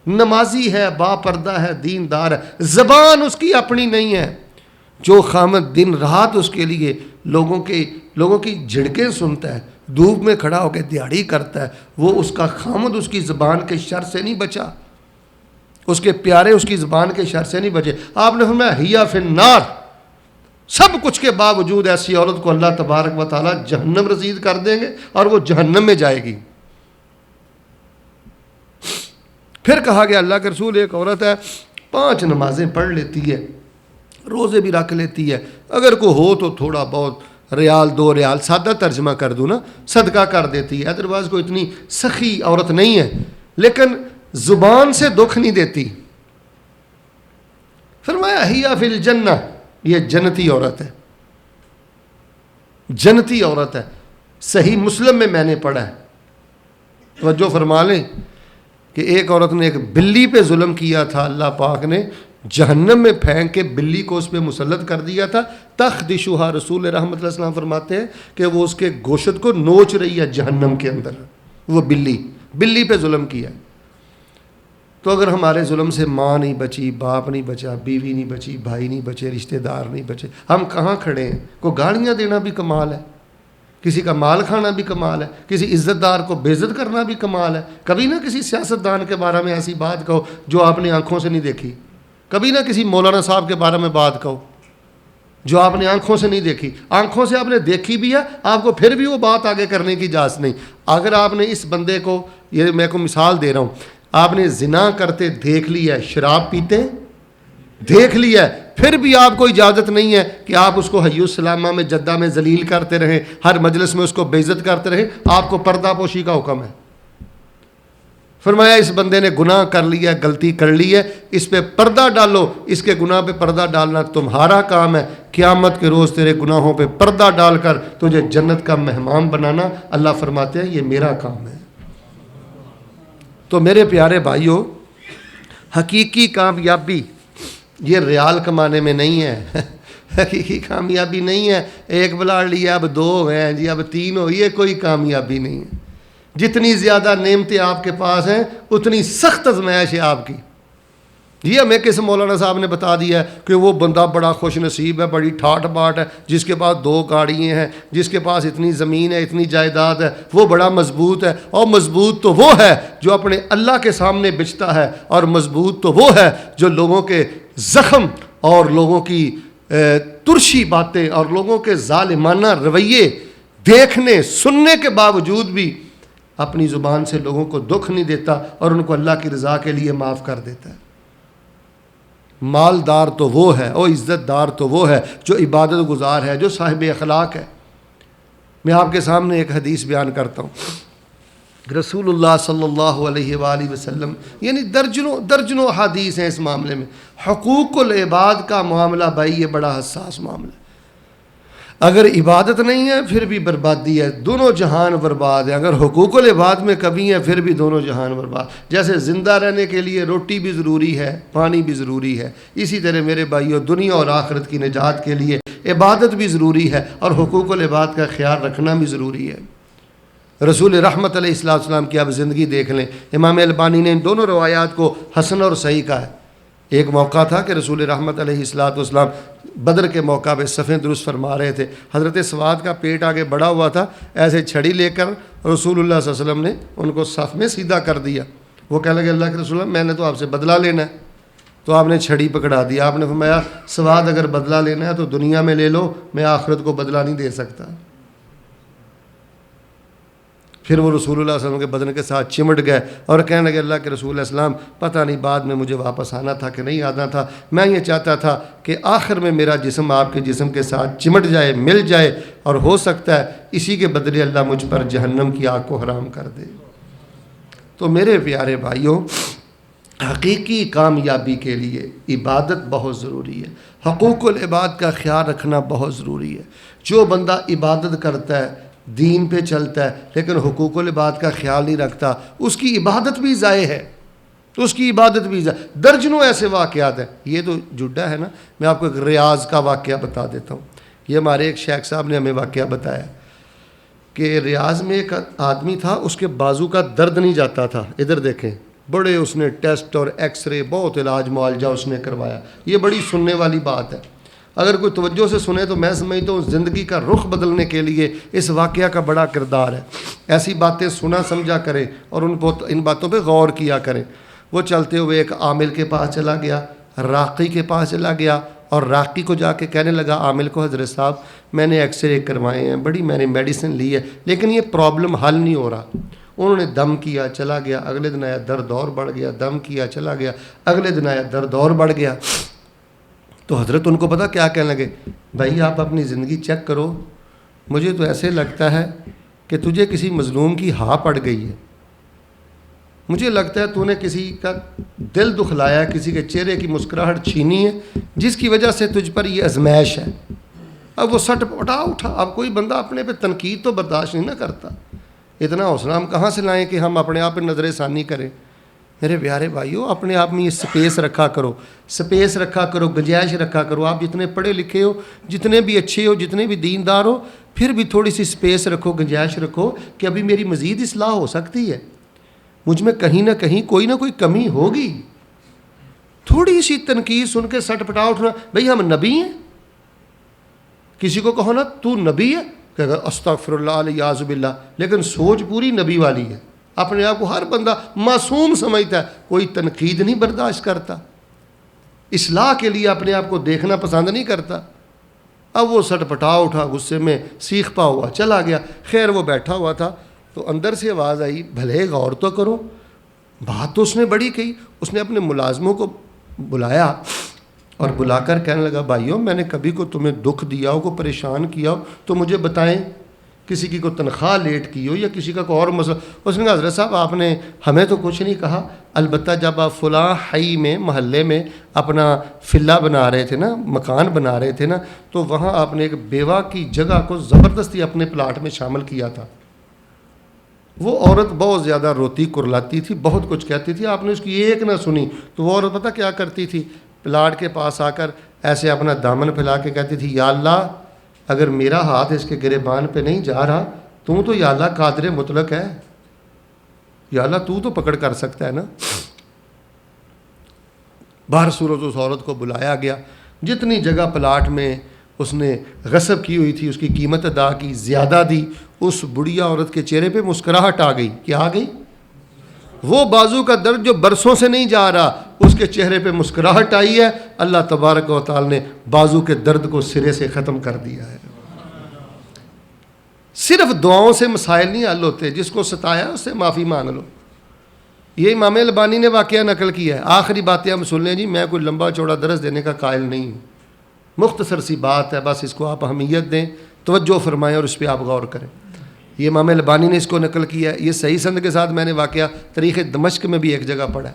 نمازی ہے، با پردہ ہے، دیندار ہے، زبان اس کی اپنی نہیں ہے۔ جو خامد دن رات اس کے لیے لوگوں کی جھڑکیں سنتا ہے، دھوپ میں کھڑا ہو کے دیہڑی کرتا ہے، وہ اس کا خامد اس کی زبان کے شر سے نہیں بچا، اس کے پیارے اس کی زبان کے شر سے نہیں بچے۔ آپ نے فرمایا ہیا فی النار، سب کچھ کے باوجود ایسی عورت کو اللہ تبارک و تعالی جہنم رسید کر دیں گے اور وہ جہنم میں جائے گی۔ پھر کہا گیا اللہ کے رسول ایک عورت ہے 5 نمازیں پڑھ لیتی ہے، روزے بھی رکھ لیتی ہے، اگر کوئی ہو تو تھوڑا بہت ریال 2 ریال، سادہ ترجمہ کر دوں نا، صدقہ کر دیتی ہے، ادروائز کوئی اتنی سخی عورت نہیں ہے، لیکن زبان سے دکھ نہیں دیتی۔ فرمایا ہیا فی الجنہ، یہ جنتی عورت ہے، جنتی عورت ہے۔ صحیح مسلم میں نے پڑھا ہے، توجہ فرما لیں کہ ایک عورت نے ایک بلی پہ ظلم کیا تھا، اللہ پاک نے جہنم میں پھینک کے بلی کو اس پہ مسلط کر دیا تھا۔ تخدشھا، رسول رحمت اللہ السلام فرماتے ہیں کہ وہ اس کے گوشت کو نوچ رہی ہے جہنم کے اندر، وہ بلی پہ ظلم کیا۔ تو اگر ہمارے ظلم سے ماں نہیں بچی، باپ نہیں بچا، بیوی نہیں بچی، بھائی نہیں بچے، رشتہ دار نہیں بچے، ہم کہاں کھڑے ہیں؟ کو گالیاں دینا بھی کمال ہے، کسی کا مال کھانا بھی کمال ہے، کسی عزت دار کو بے عزت کرنا بھی کمال ہے۔ کبھی نہ کسی سیاستدان کے بارے میں ایسی بات کہو جو آپ نے آنکھوں سے نہیں دیکھی، کبھی نہ کسی مولانا صاحب کے بارے میں بات کہو جو آپ نے آنکھوں سے نہیں دیکھی، آنکھوں سے آپ نے دیکھی بھی ہے، آپ کو پھر بھی وہ بات آگے کرنے کی اجازت نہیں۔ اگر آپ نے اس بندے کو، یہ میں کو مثال دے رہا ہوں، آپ نے زنا کرتے دیکھ لیا ہے، شراب پیتے دیکھ لیا ہے، پھر بھی آپ کو اجازت نہیں ہے کہ آپ اس کو حی السلامہ میں جدہ میں ذلیل کرتے رہیں، ہر مجلس میں اس کو بے عزت کرتے رہیں، آپ کو پردہ پوشی کا حکم ہے۔ فرمایا اس بندے نے گناہ کر لیا، غلطی کر لی ہے، اس پہ پردہ ڈالو، اس کے گناہ پہ پردہ ڈالنا تمہارا کام ہے، قیامت کے روز تیرے گناہوں پہ پردہ ڈال کر تجھے جنت کا مہمان بنانا، اللہ فرماتے ہیں یہ میرا کام ہے۔ تو میرے پیارے بھائیوں، حقیقی کامیابی یہ ریال کمانے میں نہیں ہے، حقیقی کامیابی نہیں ہے ایک بلاڑ لیا اب 2 ہو گئے ہیں جی، اب 3 ہو، یہ کوئی کامیابی نہیں ہے۔ جتنی زیادہ نعمتیں آپ کے پاس ہیں اتنی سخت آزمائش ہے آپ کی، یہ ہمیں کس مولانا صاحب نے بتا دیا ہے کہ وہ بندہ بڑا خوش نصیب ہے, بڑی ٹھاٹ باٹ ہے, جس کے پاس 2 گاڑیاں ہیں, جس کے پاس اتنی زمین ہے, اتنی جائیداد ہے, وہ بڑا مضبوط ہے. اور مضبوط تو وہ ہے جو اپنے اللہ کے سامنے بچتا ہے, اور مضبوط تو وہ ہے جو لوگوں کے زخم اور لوگوں کی ترشی باتیں اور لوگوں کے ظالمانہ رویے دیکھنے سننے کے باوجود بھی اپنی زبان سے لوگوں کو دکھ نہیں دیتا اور ان کو اللہ کی رضا کے لیے معاف کر دیتا ہے. مالدار تو وہ ہے اور عزت دار تو وہ ہے جو عبادت گزار ہے, جو صاحب اخلاق ہے. میں آپ کے سامنے ایک حدیث بیان کرتا ہوں. رسول اللہ صلی اللہ علیہ وآلہ وسلم, یعنی درجنوں حدیث ہیں اس معاملے میں. حقوق العباد کا معاملہ بھائی یہ بڑا حساس معاملہ ہے. اگر عبادت نہیں ہے پھر بھی بربادی ہے, دونوں جہان برباد ہیں. اگر حقوق العباد میں کمی ہے پھر بھی دونوں جہان برباد. جیسے زندہ رہنے کے لیے روٹی بھی ضروری ہے, پانی بھی ضروری ہے, اسی طرح میرے بھائیوں دنیا اور آخرت کی نجات کے لیے عبادت بھی ضروری ہے اور حقوق العباد کا خیال رکھنا بھی ضروری ہے. رسول رحمت علیہ السلام کی آپ زندگی دیکھ لیں. امام البانی نے ان دونوں روایات کو حسن اور صحیح کہا ہے. ایک موقع تھا کہ رسول رحمت علیہ السلام بدر کے موقع پہ صفیں درست فرما رہے تھے. حضرت سواد کا پیٹ آگے بڑھا ہوا تھا, ایسے چھڑی لے کر رسول اللہ صلی اللہ علیہ وسلم نے ان کو صف میں سیدھا کر دیا. وہ کہنے لگے اللہ کے رسول اللہ میں نے تو آپ سے بدلہ لینا ہے. تو آپ نے چھڑی پکڑا دیا. آپ نے فرمایا سواد اگر بدلہ لینا ہے تو دنیا میں لے لو, میں آخرت کو بدلہ نہیں دے سکتا. پھر وہ رسول اللہ صلی اللہ علیہ وسلم کے بدن کے ساتھ چمٹ گئے اور کہنے لگے اللہ کے رسول السلام پتہ نہیں بعد میں مجھے واپس آنا تھا کہ نہیں آنا تھا, میں یہ چاہتا تھا کہ آخر میں میرا جسم آپ کے جسم کے ساتھ چمٹ جائے, مل جائے, اور ہو سکتا ہے اسی کے بدلے اللہ مجھ پر جہنم کی آگ کو حرام کر دے. تو میرے پیارے بھائیوں, حقیقی کامیابی کے لیے عبادت بہت ضروری ہے, حقوق العباد کا خیال رکھنا بہت ضروری ہے. جو بندہ عبادت کرتا ہے, دین پہ چلتا ہے, لیکن حقوق العباد کا خیال نہیں رکھتا, اس کی عبادت بھی ضائع ہے. اس کی عبادت بھی ضائع. درجنوں ایسے واقعات ہیں. یہ تو جڈا ہے نا, میں آپ کو ایک ریاض کا واقعہ بتا دیتا ہوں. یہ ہمارے ایک شیخ صاحب نے ہمیں واقعہ بتایا کہ ریاض میں ایک آدمی تھا, اس کے بازو کا درد نہیں جاتا تھا. ادھر دیکھیں, بڑے اس نے ٹیسٹ اور ایکس رے, بہت علاج معالجہ اس نے کروایا. یہ بڑی سننے والی بات ہے. اگر کوئی توجہ سے سنے تو میں سمجھتا ہوں زندگی کا رخ بدلنے کے لیے اس واقعہ کا بڑا کردار ہے. ایسی باتیں سنا سمجھا کریں اور ان باتوں پہ غور کیا کریں. وہ چلتے ہوئے ایک عامل کے پاس چلا گیا, راقی کے پاس چلا گیا, اور راقی کو جا کے کہنے لگا عامل کو, حضرت صاحب میں نے ایکس رے کروائے ہیں, بڑی میں نے میڈیسن لی ہے, لیکن یہ پرابلم حل نہیں ہو رہا. انہوں نے دم کیا, چلا گیا, اگلے دن آیا درد اور بڑھ گیا, دم کیا, چلا گیا, اگلے دن آیا درد اور بڑھ گیا. تو حضرت ان کو پتہ کیا کہنے لگے, بھائی آپ اپنی زندگی چیک کرو, مجھے تو ایسے لگتا ہے کہ تجھے کسی مظلوم کی ہا پڑ گئی ہے. مجھے لگتا ہے تو نے کسی کا دل دکھلایا, کسی کے چہرے کی مسکراہٹ چھینی ہے, جس کی وجہ سے تجھ پر یہ ازمائش ہے. اب وہ سٹ پٹا اٹھا. اب کوئی بندہ اپنے پہ تنقید تو برداشت نہیں نہ کرتا. اتنا حوصلہ ہم کہاں سے لائیں کہ ہم اپنے آپ پہ نظر ثانی کریں. میرے پیارے بھائیوں, اپنے آپ میں یہ سپیس رکھا کرو, سپیس رکھا کرو, گنجائش رکھا کرو. آپ جتنے پڑھے لکھے ہو, جتنے بھی اچھے ہو, جتنے بھی دیندار ہو, پھر بھی تھوڑی سی سپیس رکھو, گنجائش رکھو کہ ابھی میری مزید اصلاح ہو سکتی ہے, مجھ میں کہیں نہ کہیں کوئی نہ کوئی کمی ہوگی. تھوڑی سی تنقید سن کے سٹ پٹا اٹھنا, بھئی ہم نبی ہیں. کسی کو کہو نا تو نبی ہے, کہ استغفر اللہ الیاذ باللہ, لیکن سوچ پوری نبی والی ہے. اپنے آپ کو ہر بندہ معصوم سمجھتا ہے, کوئی تنقید نہیں برداشت کرتا, اصلاح کے لیے اپنے آپ کو دیکھنا پسند نہیں کرتا. اب وہ سٹ پٹا اٹھا, غصے میں سیخ پا ہوا چلا گیا. خیر وہ بیٹھا ہوا تھا تو اندر سے آواز آئی, بھلے غور تو کرو. بات تو اس نے بڑی کہی. اس نے اپنے ملازموں کو بلایا اور بلا کر کہنے لگا, بھائیوں میں نے کبھی کو تمہیں دکھ دیا ہو, کو پریشان کیا ہو تو مجھے بتائیں. کسی کی کو تنخواہ لیٹ کی ہو یا کسی کا کوئی اور مسئلہ. اس نے کہا حضرت صاحب آپ نے ہمیں تو کچھ نہیں کہا, البتہ جب آپ فلاں حی میں, محلے میں اپنا فلا بنا رہے تھے نا, مکان بنا رہے تھے نا, تو وہاں آپ نے ایک بیوہ کی جگہ کو زبردستی اپنے پلاٹ میں شامل کیا تھا. وہ عورت بہت زیادہ روتی کرلاتی تھی, بہت کچھ کہتی تھی, آپ نے اس کی ایک نہ سنی. تو وہ عورت پتہ کیا کرتی تھی, پلاٹ کے پاس آ کر ایسے اپنا دامن پھیلا کے کہتی تھی, یا اللہ اگر میرا ہاتھ اس کے گریبان پہ نہیں جا رہا, تو یا اللہ قادر مطلق ہے, یا اللہ تو پکڑ کر سکتا ہے نا. بہر صورت اس عورت کو بلایا گیا، جتنی جگہ پلاٹ میں اس نے غصب کی ہوئی تھی اس کی قیمت ادا کی، زیادہ دی. اس بڑھیا عورت کے چہرے پہ مسکراہٹ آ گئی. کیا آ گئی؟ وہ بازو کا درد جو برسوں سے نہیں جا رہا، اس کے چہرے پہ مسکراہٹ آئی ہے. اللہ تبارک و تعالی نے بازو کے درد کو سرے سے ختم کر دیا ہے. صرف دعاؤں سے مسائل نہیں حل ہوتے، جس کو ستایا اس سے معافی مانگ لو. یہ امام البانی نے واقعہ نقل کیا ہے. آخری باتیں ہم سن لیں جی، میں کوئی لمبا چوڑا درس دینے کا قائل نہیں ہوں، مختصر سی بات ہے، بس اس کو آپ اہمیت دیں، توجہ فرمائیں اور اس پہ آپ غور کریں. یہ امام البانی نے اس کو نقل کیا ہے. یہ صحیح سند کے ساتھ میں نے واقعہ تاریخ دمشق میں بھی ایک جگہ پڑھا ہے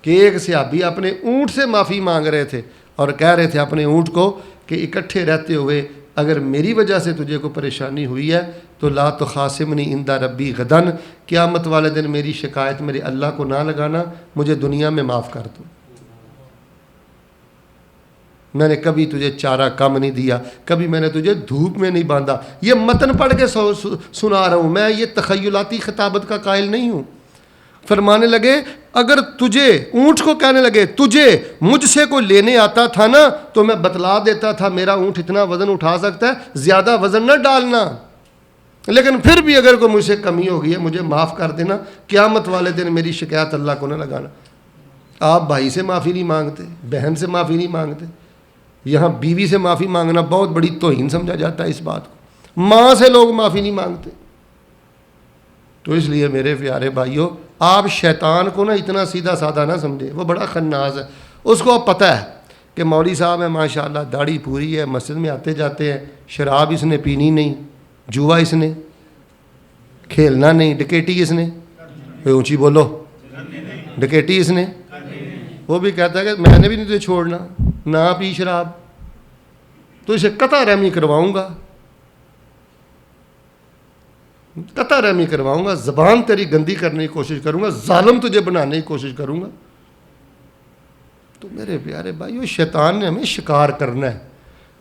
کہ ایک صحابی اپنے اونٹ سے معافی مانگ رہے تھے اور کہہ رہے تھے اپنے اونٹ کو کہ اکٹھے رہتے ہوئے اگر میری وجہ سے تجھے کوئی پریشانی ہوئی ہے تو لا تخاصمنی عند ربی غدن، قیامت والے دن میری شکایت میرے اللہ کو نہ لگانا، مجھے دنیا میں معاف کر دو. میں نے کبھی تجھے چارہ کم نہیں دیا، کبھی میں نے تجھے دھوپ میں نہیں باندھا. یہ متن پڑھ کے سنا رہا ہوں، میں یہ تخیلاتی خطابت کا قائل نہیں ہوں. فرمانے لگے اگر تجھے، اونٹ کو کہنے لگے، تجھے مجھ سے کوئی لینے آتا تھا نا تو میں بتلا دیتا تھا میرا اونٹ اتنا وزن اٹھا سکتا ہے، زیادہ وزن نہ ڈالنا، لیکن پھر بھی اگر کوئی مجھ سے کمی ہو گئی ہے مجھے معاف کر دینا، قیامت والے دن میری شکایت اللہ کو نہ لگانا. آپ بھائی سے معافی نہیں مانگتے، بہن سے معافی نہیں مانگتے، یہاں بیوی سے معافی مانگنا بہت بڑی توہین سمجھا جاتا ہے اس بات کو. ماں سے لوگ معافی نہیں مانگتے. تو اس لیے میرے پیارے بھائیوں، آپ شیطان کو نا اتنا سیدھا سادہ نہ سمجھے، وہ بڑا خناس ہے. اس کو اب پتہ ہے کہ مولوی صاحب ہے ماشاءاللہ، داڑھی پوری ہے، مسجد میں آتے جاتے ہیں، شراب اس نے پینی نہیں، جوا اس نے کھیلنا نہیں، ڈکیٹی اس نے، اونچی بولو، ڈکیٹی اس نے. وہ بھی کہتا ہے کہ میں نے بھی نہیں تجھے چھوڑنا، نہ پی شراب، تو اسے قطع رحمی کرواؤں گا، قطع رحمی کرواؤں گا، زبان تیری گندی کرنے کی کوشش کروں گا، ظالم تجھے بنانے کی کوشش کروں گا. تو میرے پیارے بھائیو، شیطان نے ہمیں شکار کرنا ہے.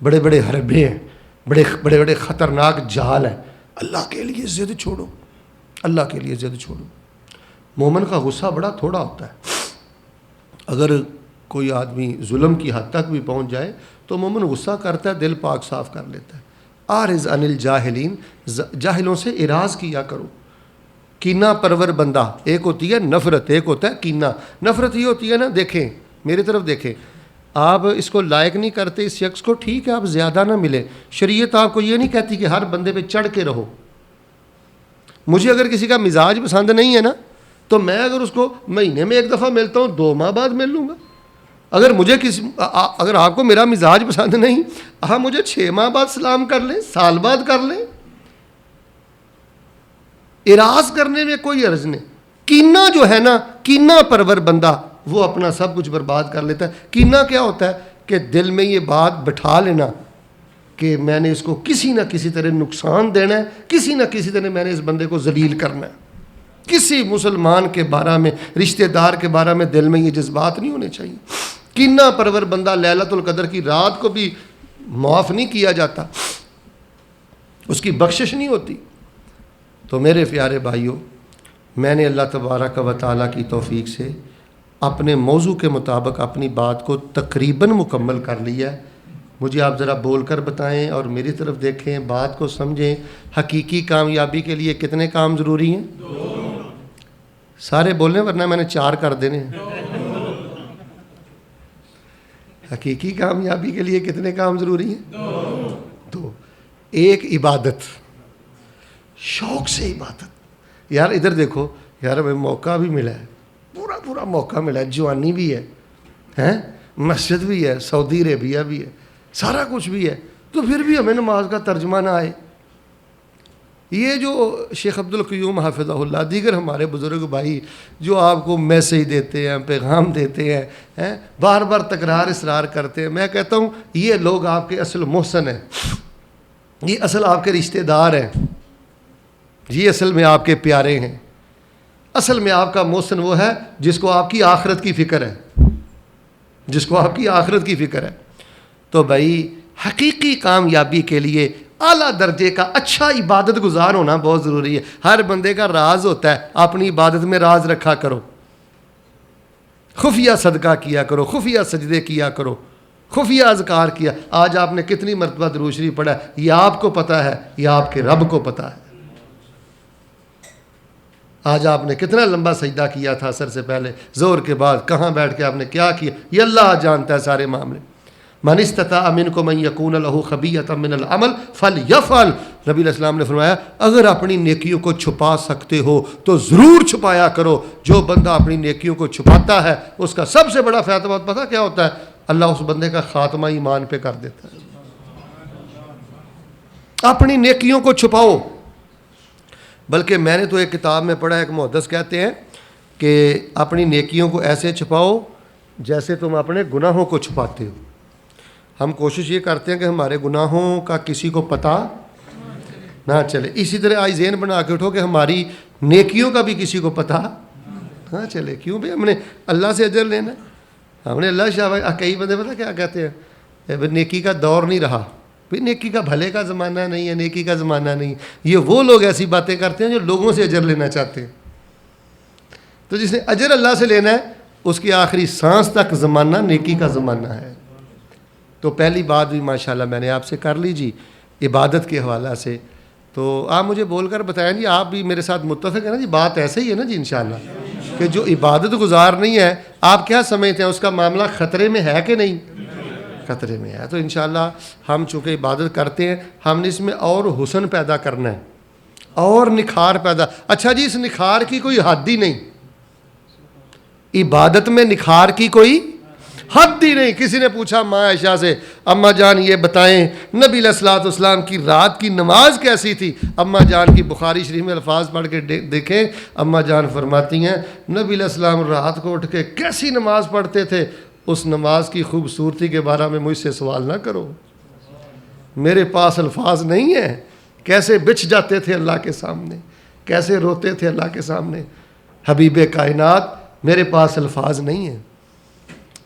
بڑے بڑے حربے ہیں، بڑے بڑے خطرناک جال ہیں. اللہ کے لیے ضد چھوڑو، اللہ کے لیے ضد چھوڑو. مومن کا غصہ بڑا تھوڑا ہوتا ہے. اگر کوئی آدمی ظلم کی حد تک بھی پہنچ جائے تو مومن غصہ کرتا ہے، دل پاک صاف کر لیتا ہے. آرز عن الجاہلین، جاہلوں سے اراض کیا کرو. کینہ پرور بندہ، ایک ہوتی ہے نفرت، ایک ہوتا ہے کینہ. نفرت یہ ہوتی ہے نا، دیکھیں میری طرف دیکھیں، آپ اس کو لائق نہیں کرتے اس شخص کو، ٹھیک ہے آپ زیادہ نہ ملیں. شریعت آپ کو یہ نہیں کہتی کہ ہر بندے پہ چڑھ کے رہو. مجھے اگر کسی کا مزاج پسند نہیں ہے نا تو میں اگر اس کو مہینے میں ایک دفعہ ملتا ہوں 2 ماہ بعد مل لوں گا. اگر آپ کو میرا مزاج پسند نہیں، آپ مجھے 6 ماہ بعد سلام کر لیں، سال بعد کر لیں. اراض کرنے میں کوئی عرض نہیں. کینہ جو ہے نا، کینہ پرور بندہ وہ اپنا سب کچھ برباد کر لیتا ہے. کینہ کیا ہوتا ہے کہ دل میں یہ بات بٹھا لینا کہ میں نے اس کو کسی نہ کسی طرح نقصان دینا ہے، کسی نہ کسی طرح میں نے اس بندے کو ذلیل کرنا ہے. کسی مسلمان کے بارے میں، رشتہ دار کے بارے میں دل میں یہ جذبات نہیں ہونے چاہیے. کینہ پرور بندہ لیلۃ القدر کی رات کو بھی معاف نہیں کیا جاتا، اس کی بخشش نہیں ہوتی. تو میرے پیارے بھائیوں، میں نے اللہ تبارک و تعالیٰ کی توفیق سے اپنے موضوع کے مطابق اپنی بات کو تقریباً مکمل کر لیا ہے. مجھے آپ ذرا بول کر بتائیں اور میری طرف دیکھیں، بات کو سمجھیں. حقیقی کامیابی کے لیے کتنے کام ضروری ہیں؟ 2. سارے بولیں ورنہ میں نے 4 کر دینے ہیں. حقیقی کامیابی کے لیے کتنے کام ضروری ہیں؟ 2. ایک عبادت، شوق سے عبادت. یار ادھر دیکھو یار، ہمیں موقع بھی ملا ہے، پورا موقع ملا ہے، جوانی بھی ہے، مسجد بھی ہے، سعودی عربیہ بھی ہے، سارا کچھ بھی ہے، تو پھر بھی ہمیں نماز کا ترجمہ نہ آئے. یہ جو شیخ عبدالقیوم حافظہ اللہ، دیگر ہمارے بزرگ بھائی جو آپ کو میسیج دیتے ہیں، پیغام دیتے ہیں، بار بار تکرار اصرار کرتے ہیں، میں کہتا ہوں یہ لوگ آپ کے اصل محسن ہیں، یہ اصل آپ کے رشتہ دار ہیں، یہ اصل میں آپ کے پیارے ہیں. اصل میں آپ کا محسن وہ ہے جس کو آپ کی آخرت کی فکر ہے، جس کو آپ کی آخرت کی فکر ہے. تو بھائی حقیقی کامیابی کے لیے اعلیٰ درجے کا اچھا عبادت گزار ہونا بہت ضروری ہے. ہر بندے کا راز ہوتا ہے، اپنی عبادت میں راز رکھا کرو. خفیہ صدقہ کیا کرو، خفیہ سجدے کیا کرو، خفیہ اذکار کیا. آج آپ نے کتنی مرتبہ درود شریف پڑھا ہے یہ آپ کو پتہ ہے، یہ آپ کے رب کو پتہ ہے. آج آپ نے کتنا لمبا سجدہ کیا تھا عصر سے پہلے، ظہر کے بعد کہاں بیٹھ کے آپ نے کیا کیا، یہ اللہ جانتا ہے سارے معاملے. من استطاع منکم ان یکون له خبیۃ من العمل فلیفعل. نبی علیہ السلام نے فرمایا اگر اپنی نیکیوں کو چھپا سکتے ہو تو ضرور چھپایا کرو. جو بندہ اپنی نیکیوں کو چھپاتا ہے اس کا سب سے بڑا فائدہ پتہ کیا ہوتا ہے؟ اللہ اس بندے کا خاتمہ ایمان پہ کر دیتا ہے. اپنی نیکیوں کو چھپاؤ. بلکہ میں نے تو ایک کتاب میں پڑھا، ایک محدث کہتے ہیں کہ اپنی نیکیوں کو ایسے چھپاؤ جیسے تم اپنے گناہوں کو چھپاتے ہو. ہم کوشش یہ کرتے ہیں کہ ہمارے گناہوں کا کسی کو پتہ نہ چلے. اسی طرح آج ذہن بنا کے اٹھو کہ ہماری نیکیوں کا بھی کسی کو پتہ نہ چلے. کیوں بھائی ہم نے اللہ سے اجر لینا ہے، ہم نے اللہ شاہ. کئی بندے پتہ کیا کہتے ہیں، نیکی کا دور نہیں رہا. بھائی نیکی کا بھلے کا زمانہ نہیں ہے، نیکی کا زمانہ نہیں. یہ وہ لوگ ایسی باتیں کرتے ہیں جو لوگوں سے اجر لینا چاہتے ہیں. تو جس نے اجر اللہ سے لینا ہے اس کی آخری سانس تک زمانہ نیکی کا زمانہ ہے. تو پہلی بات بھی ماشاءاللہ میں نے آپ سے کر لی جی عبادت کے حوالہ سے. تو آپ مجھے بول کر بتائیں جی، آپ بھی میرے ساتھ متفق ہیں نا جی؟ بات ایسے ہی ہے نا جی انشاءاللہ کہ جو عبادت گزار نہیں ہے آپ کیا سمجھتے ہیں اس کا معاملہ خطرے میں ہے کہ نہیں؟ خطرے میں ہے. تو انشاءاللہ ہم چونکہ عبادت کرتے ہیں ہم نے اس میں اور حسن پیدا کرنا ہے اور نکھار پیدا. اچھا جی اس نکھار کی کوئی حد ہی نہیں، عبادت میں نکھار کی کوئی حد ہی نہیں. کسی نے پوچھا ماں عائشہ سے، اماں جان یہ بتائیں نبی علیہ الصلوۃ والسلام کی رات کی نماز کیسی تھی؟ اماں جان کی بخاری شریف میں الفاظ پڑھ کے دیکھیں. اماں جان فرماتی ہیں نبی علیہ السلام رات کو اٹھ کے کیسی نماز پڑھتے تھے. اس نماز کی خوبصورتی کے بارے میں مجھ سے سوال نہ کرو، میرے پاس الفاظ نہیں ہیں. کیسے بچھ جاتے تھے اللہ کے سامنے، کیسے روتے تھے اللہ کے سامنے. حبیب کائنات میرے پاس الفاظ نہیں ہیں.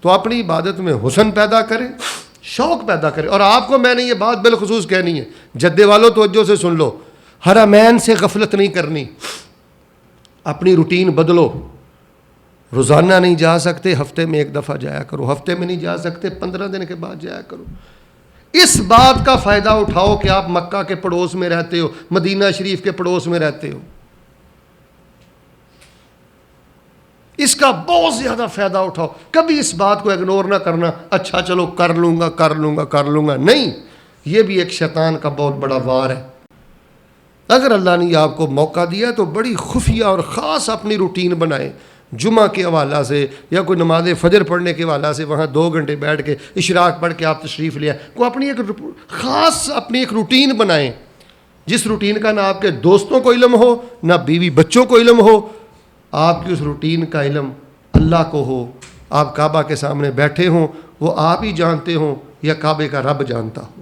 تو اپنی عبادت میں حسن پیدا کریں، شوق پیدا کریں. اور آپ کو میں نے یہ بات بالخصوص کہنی ہے، جدے والوں توجہ سے سن لو، حرمین سے غفلت نہیں کرنی. اپنی روٹین بدلو. روزانہ نہیں جا سکتے ہفتے میں ایک دفعہ جایا کرو، ہفتے میں نہیں جا سکتے 15 دن کے بعد جایا کرو. اس بات کا فائدہ اٹھاؤ کہ آپ مکہ کے پڑوس میں رہتے ہو، مدینہ شریف کے پڑوس میں رہتے ہو. اس کا بہت زیادہ فائدہ اٹھاؤ. کبھی اس بات کو اگنور نہ کرنا اچھا چلو کر لوں گا نہیں. یہ بھی ایک شیطان کا بہت بڑا وار ہے. اگر اللہ نے آپ کو موقع دیا تو بڑی خفیہ اور خاص اپنی روٹین بنائیں. جمعہ کے حوالہ سے یا کوئی نماز فجر پڑھنے کے حوالہ سے وہاں 2 گھنٹے بیٹھ کے اشراق پڑھ کے آپ تشریف لے آئیں. کو اپنی ایک خاص اپنی ایک روٹین بنائیں، جس روٹین کا نہ آپ کے دوستوں کو علم ہو نہ بیوی بچوں کو علم ہو. آپ کی اس روٹین کا علم اللہ کو ہو. آپ کعبہ کے سامنے بیٹھے ہوں وہ آپ ہی جانتے ہوں یا کعبے کا رب جانتا ہو.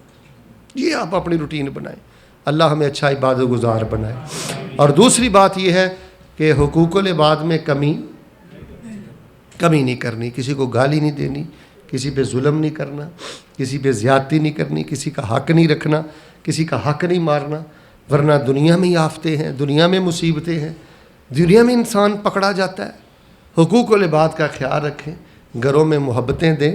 یہ آپ اپنی روٹین بنائیں. اللہ ہمیں اچھا عبادت گزار بنائے. اور دوسری بات یہ ہے کہ حقوق العباد میں کمی نہیں کرنی. کسی کو گالی نہیں دینی، کسی پہ ظلم نہیں کرنا، کسی پہ زیادتی نہیں کرنی، کسی کا حق نہیں رکھنا، کسی کا حق نہیں مارنا. ورنہ دنیا میں ہی آفتے ہیں، دنیا میں مصیبتیں ہیں، دنیا میں انسان پکڑا جاتا ہے. حقوق العباد کا خیال رکھیں، گھروں میں محبتیں دیں،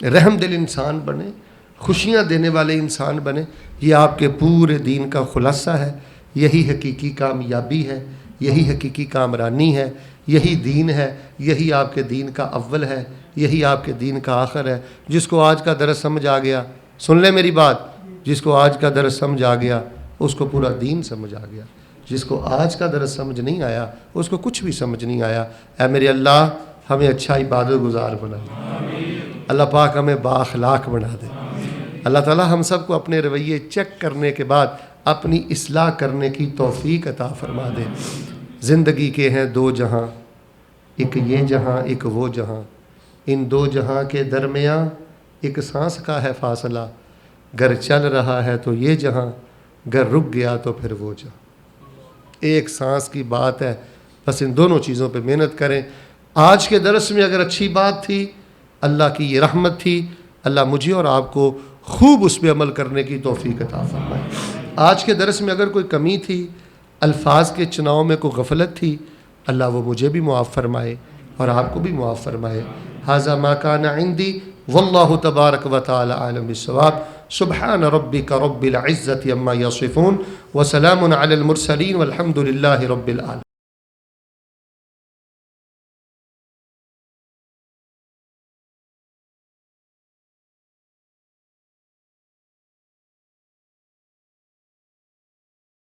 رحم دل انسان بنیں، خوشیاں دینے والے انسان بنیں. یہ آپ کے پورے دین کا خلاصہ ہے. یہی حقیقی کامیابی ہے، یہی حقیقی کامرانی ہے، یہی دین ہے، یہی آپ کے دین کا اول ہے، یہی آپ کے دین کا آخر ہے. جس کو آج کا درس سمجھ آ گیا، سن لیں میری بات، جس کو آج کا درس سمجھ آ گیا اس کو پورا دین سمجھ آ گیا. جس کو آج کا درس سمجھ نہیں آیا اس کو کچھ بھی سمجھ نہیں آیا. اے میرے اللہ ہمیں اچھا عبادت گزار بنا دے. اللہ پاک ہمیں بااخلاق بنا دے. اللہ تعالیٰ ہم سب کو اپنے رویے چیک کرنے کے بعد اپنی اصلاح کرنے کی توفیق عطا فرما دے. زندگی کے ہیں 2 جہاں، ایک یہ جہاں ایک وہ جہاں. ان 2 جہاں کے درمیاں ایک سانس کا ہے فاصلہ. گر چل رہا ہے تو یہ جہاں، گر رک گیا تو پھر وہ جہاں. ایک سانس کی بات ہے. بس ان دونوں چیزوں پہ محنت کریں. آج کے درس میں اگر اچھی بات تھی اللہ کی یہ رحمت تھی. اللہ مجھے اور آپ کو خوب اس پہ عمل کرنے کی توفیق عطا فرمائے. آج کے درس میں اگر کوئی کمی تھی، الفاظ کے چناؤ میں کوئی غفلت تھی، اللہ وہ مجھے بھی معاف فرمائے، اور آپ کو بھی معاف فرمائے۔ ھذا ما کان عندی واللہ تبارک و تعالی عالم بالصواب۔ سبحان ربک رب العزة عما یصفون وسلام علی المرسلین والحمد للہ رب العالمین۔